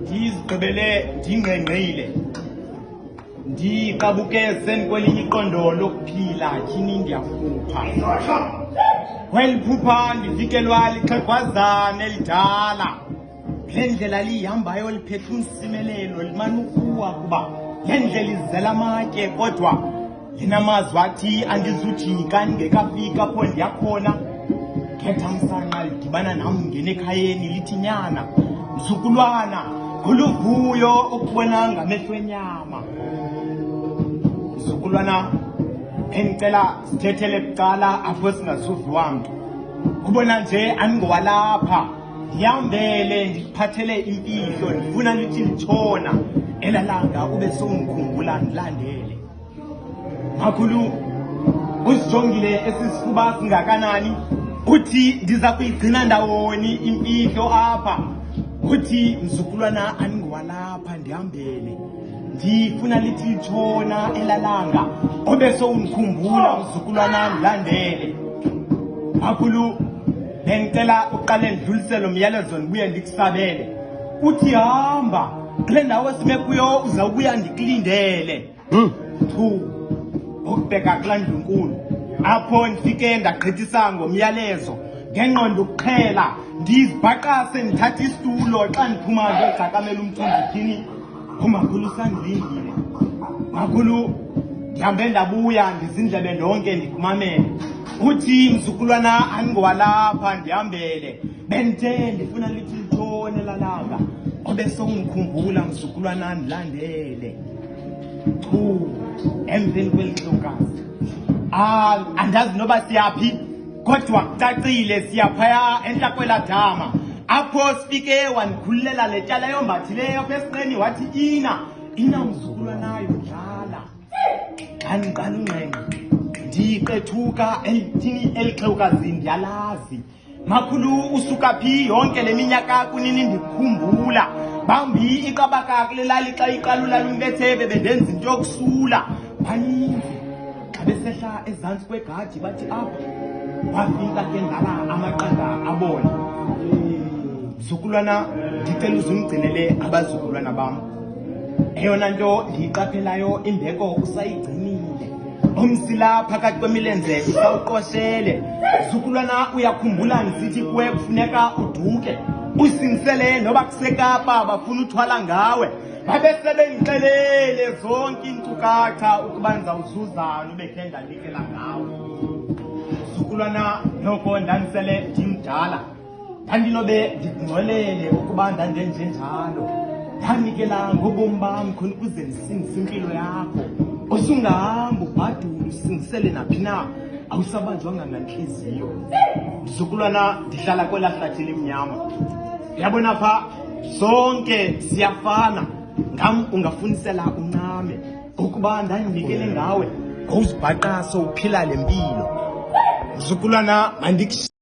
ndizigqibele ndingqengqile ndiqabukeze kwelinye iqondo lokuphila tyhini ndiyafupha kweli phupha ndifikelwa lixhegwazana elidala le ndlela lihambayo liphethe unsimelelo limane ukuwa kuba le ndlela izela amatye kodwa linamazwi athi andizujika ndingekafika apho ndiyakhona khethamsanqa lidibana nam ngene ekhayeni lithi nyana mzukulwana ngoluvuyo ukubona ngamehlo enyama mzukulwana bendicela sithethele bucala apho singasuviwa mntu kubona nje andingowalapha ndihambele ndiphathele imfihlo ndifuna lithi litshona elalanga ube sowundikhumbula ndilandele makhulu uzijongile esisifuba singakanani uthi ndiza kuyigcina ndawoni imfihlo apha uthi mzukulwana andingowalapha ndihambele ndifuna lithi litshona elalanga obe sowundikhumbula mzukulwana ndilandele makhulu bengicela uqale ndidlulisele umyalezo ndibuye ndikusabele uthi hamba kule ndawo esime kuyo uzawubuya ndikulindele ukubheka kulaa ndlu nkulu apho ndifike ndagqithisa ngomyalezo ngengqondo ukuqhela ndizibhaqase ndithatha isitulo xa ndiphuma ndiyogcakamela umthunzityhini umakhulu sandilindile makhulu ndihambe ndabuya ndizindlebe ndonke ndikumamele uthi mzukulwana andingowalapha ndihambele bendithe ndifuna lithi litshone lalanga obe sowundikhumbula mzukulwana ndilandele emveni kwelihlokazi andazi noba siyaphi kodwa kucacile siyaphaya entla kwela dama apho sifike wandikhululela le tyala yombathileyo apha esinqeni wathi ina mzukulwanayo dlala xa ndiqala ungqengqe ndiqethuka elithini elixhewukazini ndiyalazi makhulu usuka phi yonke le minyaka kunini ndikhumbula bambi iqabaka lelali xa iqalula lumbethebe bendenza into yokusula baninzi xa besehla ezantsi kwegadi bathi apha wafika ke ndala amaqanda abona mzukulwana ndicela uzumgcinele abazukulwana bam eyona nto ndiyiqaphelayo imbeko usayigcinile umsila phakathi kwemilenze usawuqoshele mzukulwana uyakhumbula ndisithi kuwe kufuneka uduke usinisele noba kusekapa bafuna uthwala ngawe babesebengixelele zonke iinkcukacha ukuba ndizawuzuzana ubekhe ndanikela ngawe mzukulwana noko ndanisele ndimdala ndandinobe ndikungxolele ukuba ndandenjenjalo ndanikela ngobomi bam khona ukuze ndisindise impilo yakho usungahambi ubhadule usingisele naphi na awusabanjwanga ngantliziyo mzukulwana ndihlala kwela hlathi elimnyama yabona pha sonke siyafana ngam ungafunisela uncame ukuba ndandinikele ngawe ngowuzibhaqaso uphila le mpilo mzukulwana